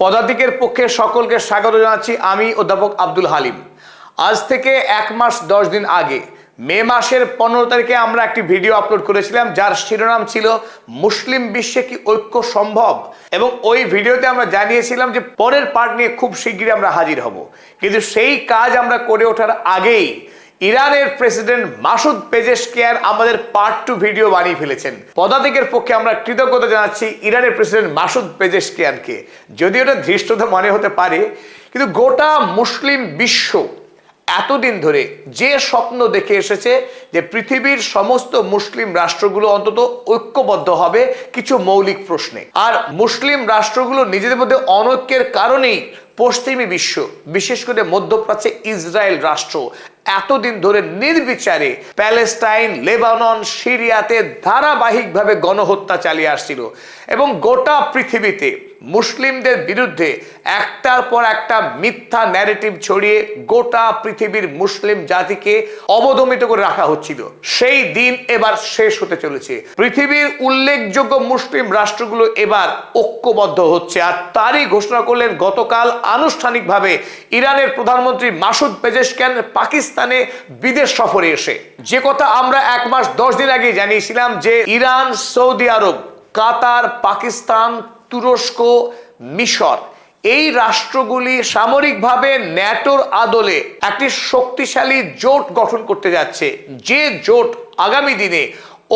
পদাতিকের পক্ষে সকলকে স্বাগত জানাচ্ছি। আমি অধ্যাপক আব্দুল হালিম। আজ থেকে 1 মাস 10 দিন আগে মে মাসের 15 তারিখে আমরা একটি ভিডিও আপলোড করেছিলাম, যার শিরোনাম ছিল মুসলিম বিশ্বে কি ঐক্য সম্ভব। এবং ওই ভিডিওতে আমরা জানিয়েছিলাম যে পরের পার্ট নিয়ে খুব শীঘ্রই আমরা হাজির হব। কিন্তু সেই কাজ আমরা করে ওঠার আগেই ইরানের প্রেসিডেন্ট মাসুদ পেজেশকিয়ান আমাদের পার্ট 2 ভিডিও বানিয়ে ফেলেছেন। পদাতিকের পক্ষে আমরা কৃতজ্ঞতা জানাচ্ছি ইরানের প্রেসিডেন্ট মাসুদ পেজেশকিয়ানকে। যদিও এটা ধৃষ্টতা মনে হতে পারে, কিন্তু গোটা মুসলিম বিশ্ব এতদিন ধরে যে স্বপ্ন দেখে এসেছে যে পৃথিবীর সমস্ত মুসলিম রাষ্ট্রগুলো অন্তত ঐক্যবদ্ধ হবে কিছু মৌলিক প্রশ্নে, আর মুসলিম রাষ্ট্রগুলো নিজেদের মধ্যে অনৈক্যের কারণেই পশ্চিমী বিশ্ব, বিশেষ করে মধ্যপ্রাচ্যে ইসরায়েল রাষ্ট্র এতদিন ধরে নির্বিচারে প্যালেস্টাইন, লেবানন, সিরিয়াতে ধারাবাহিকভাবে গণহত্যা চালিয়ে আসছিল এবং গোটা পৃথিবীতে মুসলিমদের বিরুদ্ধে একটার পর একটা মিথ্যা ন্যারেটিভ ছড়িয়ে গোটা পৃথিবীর মুসলিম জাতিকে অবদমিত করে রাখা হচ্ছিল। সেই দিন এবার শেষ হতে চলেছে। পৃথিবীর উল্লেখযোগ্য মুসলিম রাষ্ট্রগুলো এবার ঐক্যবদ্ধ হচ্ছে, আর তারই ঘোষণা করলেন গতকাল আনুষ্ঠানিকভাবে ইরানের প্রধানমন্ত্রী মাসুদ পেজেশকিয়ান পাকিস্তানে বিদেশ সফরে এসে। যে কথা আমরা 1 মাস 10 দিন আগে জানিয়েছিলাম যে ইরান, সৌদি আরব, কাতার, পাকিস্তান, তুরস্ক, মিশর এই রাষ্ট্রগুলি সামরিকভাবে ন্যাটোর আদলে একটি শক্তিশালী জোট গঠন করতে যাচ্ছে, যে জোট আগামী দিনে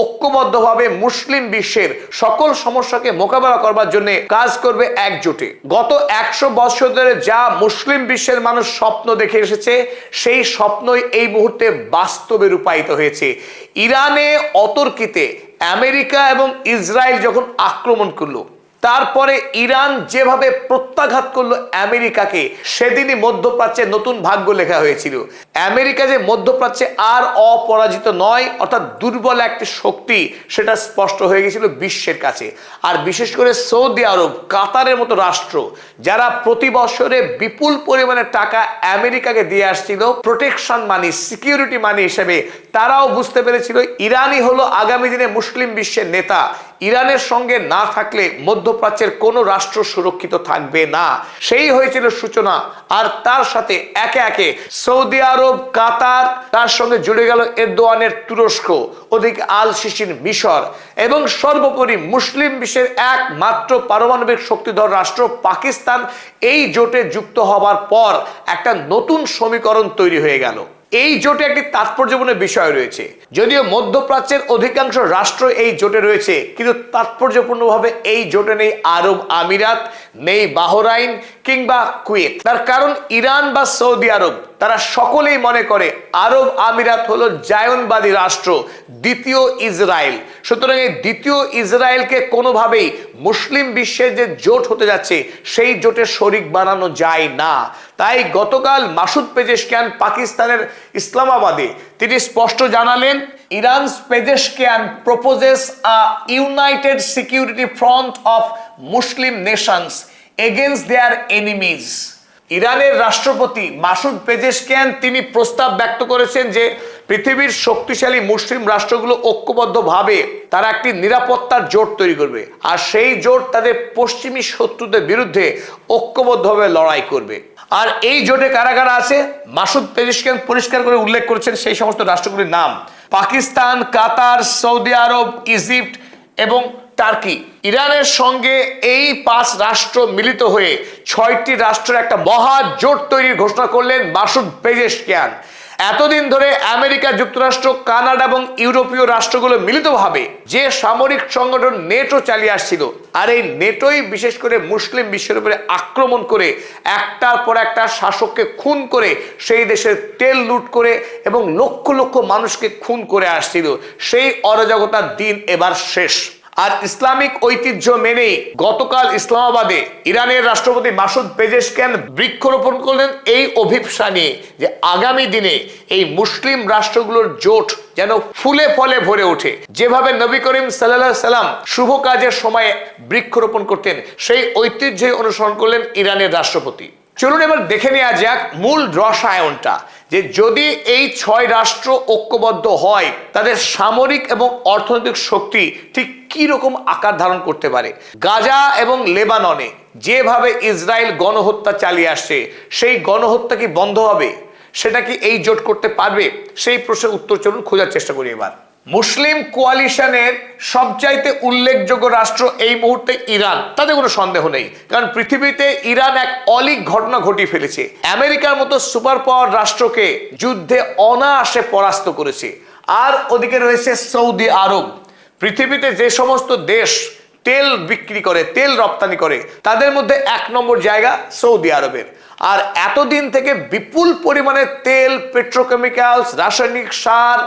ঐক্যবদ্ধভাবে মুসলিম বিশ্বের সকল সমস্যাকে মোকাবেলা করবার জন্য কাজ করবে একজোটে। গত 100 বছর ধরে যা মুসলিম বিশ্বের মানুষ স্বপ্ন দেখে এসেছে, সেই স্বপ্নই এই মুহূর্তে বাস্তবে রূপায়িত হয়েছে। ইরানে অতর্কিতে আমেরিকা এবং ইসরায়েল যখন আক্রমণ করলো, তারপরে ইরান যেভাবে প্রত্যাঘাত করলো আমেরিকাকে, সেদিনই মধ্যপ্রাচ্যে নতুন ভাগ্য লেখা হয়েছিল। আমেরিকা যে মধ্যপ্রাচ্যে আর অপরাজিত নয়, অর্থাৎ দুর্বল একটি শক্তি, সেটা স্পষ্ট হয়ে গেছিল বিশ্বের কাছে। আর বিশেষ করে সৌদি আরব, কাতারের মতো রাষ্ট্র যারা প্রতি বছরে বিপুল পরিমাণে টাকা আমেরিকাকে দিয়ে আসছিল প্রোটেকশন মানি, সিকিউরিটি মানি হিসেবে, তারাও বুঝতে পেরেছিল ইরানই হলো আগামী দিনে মুসলিম বিশ্বের নেতা। ইরানের সঙ্গে না থাকলে মধ্যপ্রাচ্যের কোনো রাষ্ট্র সুরক্ষিত থাকবে না। সেই হয়েছিল সূচনা। আর তার সাথে একে একে সৌদি আরব, কাতার, তার সঙ্গে জুড়ে গেল এরদোয়ানের তুরস্ক, ওদিকে আল সিসির মিশর, এবং সর্বোপরি মুসলিম বিশ্বের একমাত্র পারমাণবিক শক্তিধর রাষ্ট্র পাকিস্তান এই জোটে যুক্ত হবার পর একটা নতুন সমীকরণ তৈরি হয়ে গেল। এই জোটে একটি তাৎপর্যপূর্ণ বিষয় রয়েছে। যদিও মধ্যপ্রাচ্যের অধিকাংশ রাষ্ট্র এই জোটে রয়েছে, কিন্তু তাৎপর্যপূর্ণভাবে এই জোটে নেই আরব আমিরাত, নেই বাহরাইন কিংবা কুয়েত। তার কারণ ইরান বা সৌদি আরব তারা সকলেই মনে করে আরব আমিরাত হলো জায়নবাদী রাষ্ট্র, দ্বিতীয় ইসরায়েল। সুতরাং এই দ্বিতীয় ইসরায়েলকে কোনোভাবেই মুসলিম বিশ্বের যে জোট হতে যাচ্ছে সেই জোটের শরিক বানানো যায় না। তাই গতকাল মাসুদ পেজেশকিয়ান পাকিস্তানের ইসলামাবাদে তিনি স্পষ্ট জানালেন, Iran's Pezeshkian proposes a united security front of Muslim nations against their enemies. ইরানের রাষ্ট্রপতি মাসুদ পেজেশকিয়ান তিনি প্রস্তাব ব্যক্ত করেছেন যে পৃথিবীর শক্তিশালী মুসলিম রাষ্ট্রগুলো ঐক্যবদ্ধভাবে তারা একটি নিরাপত্তার জোট তৈরি করবে, আর সেই জোট তাদের পশ্চিমী শত্রুদের বিরুদ্ধে ঐক্যবদ্ধভাবে লড়াই করবে। আর এই জোটে কারা কারা আছে মাসুদ পেজেশকিয়ান পরিষ্কার করে উল্লেখ করেছেন সেই সমস্ত রাষ্ট্রগুলির নাম: পাকিস্তান, কাতার, সৌদি আরব, ইজিপ্ট এবং টার্কি। ইরানের সঙ্গে এই 5 রাষ্ট্র মিলিত হয়ে 6টি রাষ্ট্রের একটা মহা জোট তৈরির ঘোষণা করলেন মাসুদ পেজেশকিয়ান। এতদিন ধরে আমেরিকা যুক্তরাষ্ট্র, কানাডা এবং ইউরোপীয় রাষ্ট্রগুলো মিলিতভাবে যে সামরিক সংগঠন নেটো চালিয়ে আসছিল, আর এই নেটোই বিশেষ করে মুসলিম বিশ্বের উপরে আক্রমণ করে একটার পর একটা শাসককে খুন করে সেই দেশের তেল লুট করে এবং লক্ষ লক্ষ মানুষকে খুন করে আসছিল। সেই অরাজকতার দিন এবার শেষ। আর ইসলামিক ঐতিহ্য মেনেই গতকাল ইসলামাবাদে ইরানের রাষ্ট্রপতি মাসুদ পেজেশকিয়ান বৃক্ষরোপণ করলেন এই অভিপ্সা নিয়ে যে আগামী দিনে এই মুসলিম রাষ্ট্রগুলোর জোট যেন ফুলে ফলে ভরে ওঠে। যেভাবে নবী করিম সাল্লাল্লাহু আলাইহি সাল্লাম শুভ কাজের সময়ে বৃক্ষরোপণ করতেন, সেই ঐতিহ্যই অনুসরণ করলেন ইরানের রাষ্ট্রপতি। চলুন এবার দেখে নেওয়া যাক মূল রসায়নটা, যে যদি এই 6 রাষ্ট্র ঐক্যবদ্ধ হয় তাদের সামরিক এবং অর্থনৈতিক শক্তি ঠিক কি রকম আকার ধারণ করতে পারে। গাজা এবং লেবাননে যেভাবে ইসরায়েল গণহত্যা চালিয়ে আসছে, সেই গণহত্যা কি বন্ধ হবে? সেটা কি এই জোট করতে পারবে? সেই প্রশ্নের উত্তর চলুন খোঁজার চেষ্টা করি এবার। মুসলিম কোয়ালিশনের সবচাইতে উল্লেখযোগ্য রাষ্ট্র এই মুহূর্তে ইরান, তাতে কোনো সন্দেহ নেই, কারণ পৃথিবীতে ইরান এক অলীক ঘটনা ঘটিয়ে ফেলেছে। আমেরিকার মতো সুপার পাওয়ার রাষ্ট্রকে যুদ্ধে অনায়াসে পরাস্ত করেছে। আর ওদিকে রয়েছে সৌদি আরব। পৃথিবীতে যে সমস্ত দেশ তেল বিক্রি করে, তেল রপ্তানি করে, তাদের মধ্যে 1 নম্বর জায়গা সৌদি আরবের। আর এতদিন থেকে বিপুল পরিমাণে তেল, পেট্রোকেমিক্যালস, রাসায়নিক সার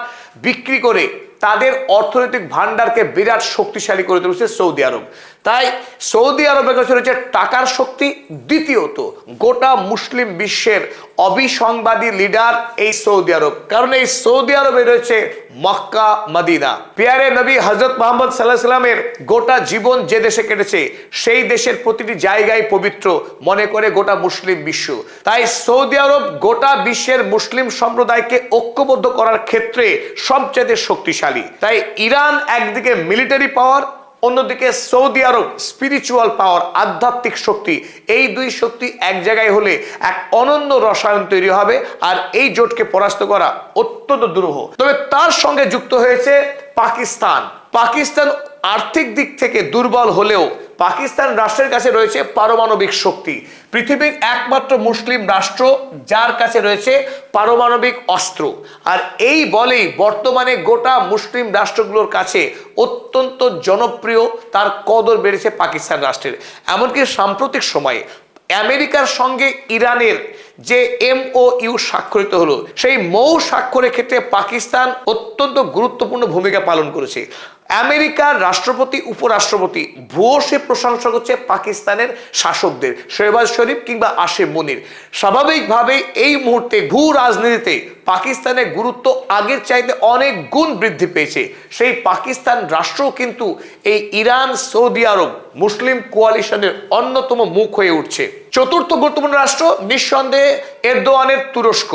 বিক্রি করে তাদের অর্থনৈতিক ভান্ডারকে বিরাট শক্তিশালী করে তুলেছে সৌদি আরব। তাই সৌদি আরবের কাছে রয়েছে টাকার শক্তি। দ্বিতীয়ত, গোটা মুসলিম বিশ্বের অবিসংবাদী লিডার এই সৌদি আরব, কারণ এই সৌদি আরবে রয়েছে মক্কা, মদিনা। পেয়ারে নবী হযরত মুহাম্মদ সাল্লাল্লাহু আলাইহি সাল্লামের গোটা জীবন যে দেশে কেটেছে, সেই দেশের প্রতিটি জায়গায় পবিত্র মনে করে গোটা মুসলিম বিশ্ব। তাই সৌদি আরব গোটা বিশ্বের মুসলিম সম্প্রদায়কে ঐক্যবদ্ধ করার ক্ষেত্রে সবচেয়ে শক্তিশালী। তাই ইরান একদিকে মিলিটারি পাওয়ার, অন্যদিকে সৌদি আরব স্পিরিচুয়াল পাওয়ার, আধ্যাত্মিক শক্তি। এই দুই শক্তি এক জায়গায় হলে এক অনন্য রসায়ন তৈরি হবে, আর এই জোটকে পরাস্ত করা অত্যন্ত দুরূহ। তবে তার সঙ্গে যুক্ত হয়েছে পাকিস্তান। পাকিস্তান আর্থিক দিক থেকে দুর্বল হলেও পাকিস্তান রাষ্ট্রের কাছে রয়েছে পারমাণবিক শক্তি। পৃথিবীর একমাত্র মুসলিম রাষ্ট্র যার কাছে রয়েছে পারমাণবিক অস্ত্র। আর এই বলেই বর্তমানে গোটা মুসলিম রাষ্ট্রগুলোর কাছে অত্যন্ত জনপ্রিয়, তার কদর বেড়েছে পাকিস্তান রাষ্ট্রের। এমনকি সাম্প্রতিক সময়ে আমেরিকার সঙ্গে ইরানের যে MOU স্বাক্ষরিত হলো, সেই মৌ স্বাক্ষরের ক্ষেত্রে পাকিস্তান অত্যন্ত গুরুত্বপূর্ণ ভূমিকা পালন করেছে। আমেরিকার রাষ্ট্রপতি, উপরাষ্ট্রপতি ভূয়সী প্রশংসা করছে পাকিস্তানের শাসকদের, শেহবাজ শরীফ কিংবা আসিম মুনির। স্বাভাবিকভাবে এই মুহূর্তে ভূ রাজনীতিতে পাকিস্তানের গুরুত্ব আগের চাইতে অনেক গুণ বৃদ্ধি পেয়েছে। সেই পাকিস্তান রাষ্ট্রও কিন্তু এই ইরান, সৌদি আরব মুসলিম কোয়ালিশনের অন্যতম মুখ হয়ে উঠছে। চতুর্থ গুরুত্বপূর্ণ রাষ্ট্র নিঃসন্দেহে এরদোয়ানের তুরস্ক।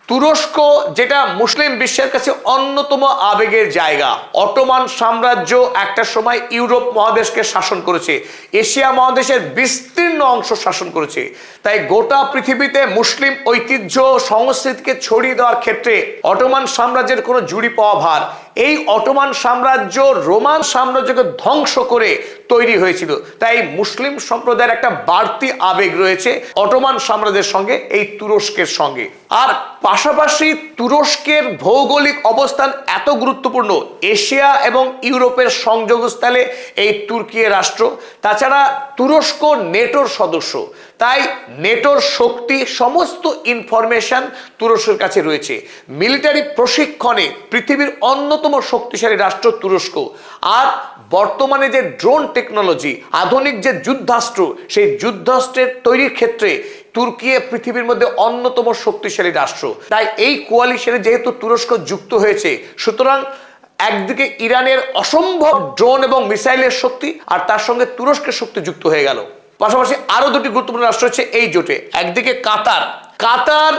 তুরস্ক যেটা মুসলিম বিশ্বের কাছে অন্যতম আবেগের জায়গা। অটোমান সাম্রাজ্য একটা সময় ইউরোপ মহাদেশকে শাসন করেছে, এশিয়া মহাদেশের বিস্তীর্ণ অংশ শাসন করেছে। তাই গোটা পৃথিবীতে মুসলিম ঐতিহ্য, সংস্কৃতিকে ছড়িয়ে দেওয়ার ক্ষেত্রে অটোমান সাম্রাজ্যের কোনো জুড়ি পাওয়া ভার। এই অটোমান সাম্রাজ্য রোমান সাম্রাজ্যকে ধ্বংস করে তৈরি হয়েছিল। তাই মুসলিম সম্প্রদায়ের একটা বাড়তি আবেগ রয়েছে অটোমান সাম্রাজ্যের সঙ্গে, এই তুরস্কের সঙ্গে। আর পাশাপাশি তুরস্কের ভৌগোলিক অবস্থান এত গুরুত্বপূর্ণ, এশিয়া এবং ইউরোপের সংযোগস্থলে এই তুর্কি রাষ্ট্র। তাছাড়া তুরস্ক নেটোর সদস্য, তাই নেটোর শক্তি, সমস্ত ইনফরমেশন তুরস্কের কাছে রয়েছে। মিলিটারি প্রশিক্ষণে পৃথিবীর অন্যতম শক্তিশালী রাষ্ট্র তুরস্ক। আর বর্তমানে যে ড্রোন টেকনোলজি, আধুনিক যে যুদ্ধাস্ত্র, সেই যুদ্ধাস্ত্রের তৈরির ক্ষেত্রে তুর্কি পৃথিবীর মধ্যে অন্যতম শক্তিশালী রাষ্ট্র। তাই এই কোয়ালিশনে যেহেতু তুরস্ক যুক্ত হয়েছে, সুতরাং একদিকে ইরানের অসম্ভব ড্রোন এবং মিসাইলের শক্তি, আর তার সঙ্গে তুরস্কের শক্তি যুক্ত হয়ে গেল। পাশাপাশি আরো দুটি গুরুত্বপূর্ণ রাষ্ট্র হচ্ছে এই জোটে। একদিকে কাতার। কাতার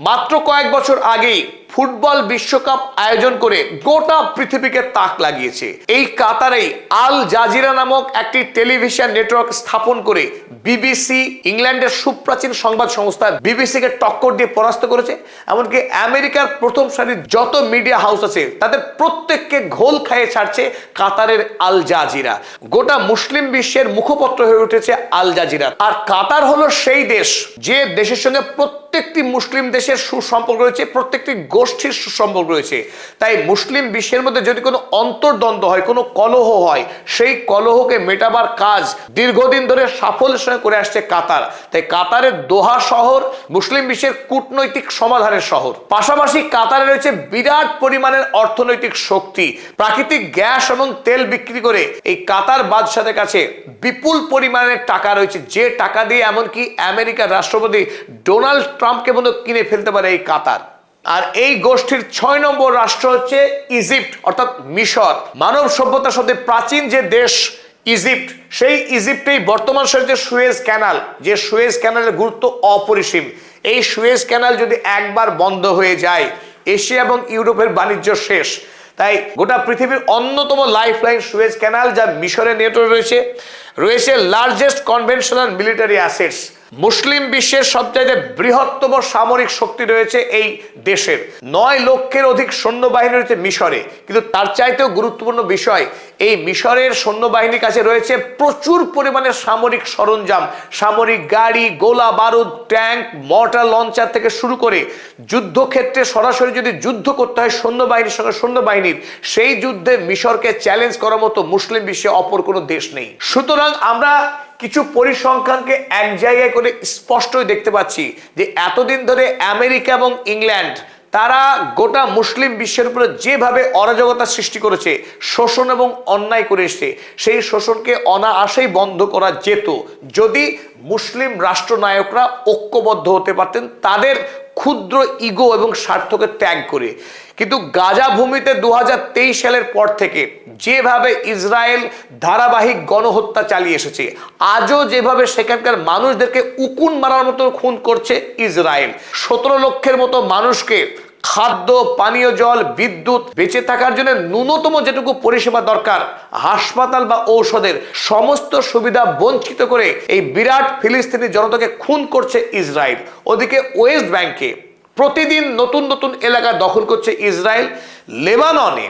মাত্র কয়েক বছর আগেই ফুটবল বিশ্বকাপ আয়োজন করে গোটা পৃথিবীকে তাক লাগিয়েছে। এই কাতারেই আল জাজিরা নামক একটি টেলিভিশন নেটওয়ার্ক স্থাপন করে BBC, ইংল্যান্ডের সুপ্রাচীন সংবাদ সংস্থা BBC-কে টক্কর দিয়ে পরাস্ত করেছে। এমনকি আমেরিকার প্রথম সারির যত মিডিয়া হাউস আছে তাদের প্রত্যেককে ঘোল খাইয়ে ছাড়ছে কাতারের আল জাজিরা। গোটা মুসলিম বিশ্বের মুখপত্র হয়ে উঠেছে আল জাজিরা। আর কাতার হলো সেই দেশ যে দেশের সঙ্গে প্রত্যেকটি মুসলিম দেশের সুসম্পর্ক রয়েছে, প্রত্যেকটি গোষ্ঠীর সুসম্পর্ক রয়েছে। তাই মুসলিম বিশ্বের মধ্যে যদি কোনো অন্তর্দ্বন্দ্ব হয়, কোনো কলহ হয়, সেই কলহকে মেটাবার কাজ দীর্ঘদিন ধরে সাফল্যের সঙ্গে করে আসছে কাতার। তাই কাতারের দোহা শহর মুসলিম বিশ্বের কূটনৈতিক সমাধানের শহর। পাশাপাশি কাতারে রয়েছে বিরাট পরিমাণের অর্থনৈতিক শক্তি। প্রাকৃতিক গ্যাস এবং তেল বিক্রি করে এই কাতার বাদশাদের কাছে বিপুল পরিমাণের টাকা রয়েছে, যে টাকা দিয়ে এমনকি আমেরিকার রাষ্ট্রপতি ডোনাল্ড ট্রাম্পকে পর্যন্ত কিনে ফেলতে পারে এই কাতার। আর এই গোষ্ঠীর 6 নম্বর রাষ্ট্র হচ্ছে ইজিপ্ট, অর্থাৎ মিশর। মানব সভ্যতার সাথে প্রাচীন যে দেশ ইজিপ্ট, সেই ইজিপ্টেই বর্তমান যে সুয়েজ ক্যানাল, যে সুয়েজ ক্যানালের গুরুত্ব অপরিসীম। এই সুয়েজ ক্যানাল যদি একবার বন্ধ হয়ে যায়, এশিয়া এবং ইউরোপের বাণিজ্য শেষ। তাই গোটা পৃথিবীর অন্যতম লাইফ লাইন সুয়েজ ক্যানাল, যা মিশরে নেটওয়ার্ক রয়েছে। রয়েছে লার্জেস্ট কনভেনশনাল মিলিটারি অ্যাসেটস। মুসলিম বিশ্বের সবচাইতে বৃহত্তম সামরিক শক্তি রয়েছে এই দেশের। 9 লক্ষের অধিক সৈন্যবাহিনী রয়েছে মিশরে। কিন্তু তার চাইতেও গুরুত্বপূর্ণ বিষয়, এই মিশরের সৈন্যবাহিনীর কাছে রয়েছে প্রচুর পরিমাণে সামরিক সরঞ্জাম, সামরিক গাড়ি, গোলা বারুদ, ট্যাঙ্ক, মর্টার লঞ্চার থেকে শুরু করে যুদ্ধক্ষেত্রে সরাসরি যদি যুদ্ধ করতে হয় সৈন্যবাহিনীর সঙ্গে সৈন্যবাহিনীর, সেই যুদ্ধে মিশরকে চ্যালেঞ্জ করার মতো মুসলিম বিশ্বে অপর কোনো দেশ নেই। সুতরাং আমরা কিছু পরিসংখ্যানকে এক জায়গায় করে স্পষ্টই দেখতে পাচ্ছি যে এতদিন ধরে আমেরিকা এবং ইংল্যান্ড তারা গোটা মুসলিম বিশ্বের উপরে যেভাবে অরাজকতা সৃষ্টি করেছে, শোষণ এবং অন্যায় করে এসছে, সেই শোষণকে অনায়াসেই বন্ধ করা যেত যদি মুসলিম রাষ্ট্রনায়করা ঐক্যবদ্ধ হতে পারতেন তাদের ক্ষুদ্র ইগো এবং স্বার্থকে ত্যাগ করে। কিন্তু গাজা ভূমিতে 2023 সালের পর থেকে যেভাবে ইসরায়েল ধারাবাহিক গণহত্যা চালিয়ে এসেছে, আজও যেভাবে সেখানকার মানুষদেরকে উকুন মারার মতো খুন করছে ইসরায়েল, 17 লক্ষের মতো মানুষকে খাদ্য, পানীয় জল, বিদ্যুৎ, বেঁচে থাকার জন্য ন্যূনতম যেটুকু পরিষেবা দরকার, হাসপাতাল বা ঔষধের সমস্ত সুবিধা বঞ্চিত করে এই বিরাট ফিলিস্তিনি জনতাকে খুন করছে ইসরায়েল। ওদিকে ওয়েস্ট ব্যাংকে প্রতিদিন নতুন নতুন এলাকা দখল করছে ইসরায়েল। লেবাননে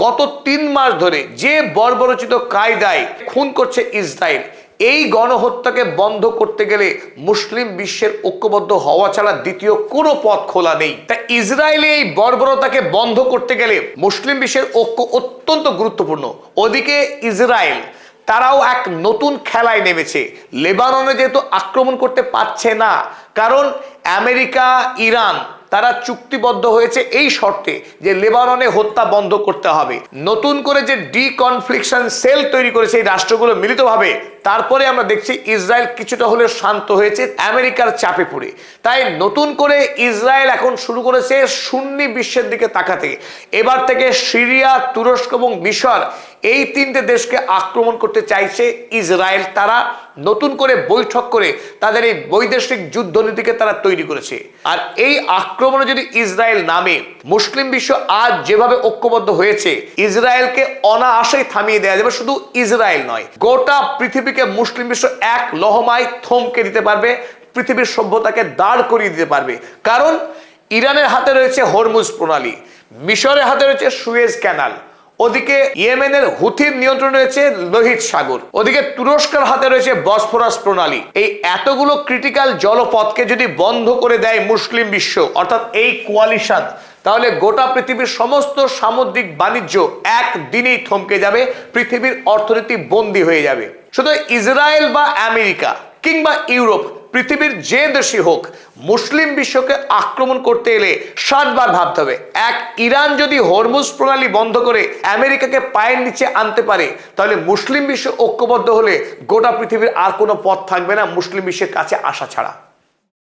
গত 3 মাস ধরে যে বর্বরচিত কায়দায় খুন করছে ইসরায়েল, এই গণহত্যাকে বন্ধ করতে গেলে মুসলিম বিশ্বের ঐক্যবদ্ধ হওয়া ছাড়া দ্বিতীয় কোনো পথ খোলা নেই। তাই ইসরায়েলে এই বর্বরতাকে বন্ধ করতে গেলে মুসলিম বিশ্বের ঐক্য অত্যন্ত গুরুত্বপূর্ণ। ওদিকে ইসরায়েল তারাও এক নতুন খেলায় নেমেছে। লেবাননে যেহেতু আক্রমণ করতে পারছে না, কারণ আমেরিকা, ইরান তারা চুক্তিবদ্ধ হয়েছে এই শর্তে যে লেবাননে হত্যা বন্ধ করতে হবে। নতুন করে যে ডিকনফ্লিকশন সেল তৈরি করেছে এই রাষ্ট্রগুলো মিলিতভাবে, তারপরে আমরা দেখছি ইসরায়েল কিছুটা হলেও শান্ত হয়েছে আমেরিকার চাপে পড়ে। তাই নতুন করে ইসরায়েল এখন শুরু করেছে সুন্নি বিশ্বের দিকে তাকাতে। এবার থেকে সিরিয়া, তুরস্ক এবং মিশর, এই 3টে দেশকে আক্রমণ করতে চাইছে ইসরায়েল। তারা নতুন করে বৈঠক করে তাদের এই বৈদেশিক যুদ্ধনীতিকে তারা তৈরি করেছে। আর এই আক্রমণে যদি ইসরায়েল নামে, মুসলিম বিশ্ব আজ যেভাবে ঐক্যবদ্ধ হয়েছে, ইসরায়েলকে অনায়াসেই থামিয়ে দেওয়া যাবে। শুধু ইসরায়েল নয়, গোটা পৃথিবীকে মুসলিম বিশ্ব এক লহমায় থমকে দিতে পারবে, পৃথিবীর সভ্যতাকে দাঁড় করিয়ে দিতে পারবে। কারণ ইরানের হাতে রয়েছে হরমুজ প্রণালী, মিশরের হাতে রয়েছে সুয়েজ ক্যানাল, ওদিকে ইয়েমেনের হুথির নিয়ন্ত্রণ রয়েছে লোহিত সাগর, ওদিকে তুরস্কের হাতে রয়েছে বসফরাস প্রণালী। এই এতগুলো ক্রিটিক্যাল জলপথকে যদি বন্ধ করে দেয় মুসলিম বিশ্ব, অর্থাৎ এই কোয়ালিশন, তাহলে গোটা পৃথিবীর সমস্ত সামুদ্রিক বাণিজ্য একদিনেই থমকে যাবে, পৃথিবীর অর্থনীতি বন্দী হয়ে যাবে। শুধু ইসরায়েল বা আমেরিকা কিংবা ইউরোপ, পৃথিবীর যে দেশই হোক, মুসলিম বিশ্বকে আক্রমণ করতে এলে 7 বার ভাবতে হবে। এক ইরান যদি হরমুজ প্রণালী বন্ধ করে আমেরিকাকে পায়ের নিচে আনতে পারে, তাহলে মুসলিম বিশ্ব ঐক্যবদ্ধ হলে গোটা পৃথিবীর আর কোনো পথ থাকবে না মুসলিম বিশ্বের কাছে আসা ছাড়া।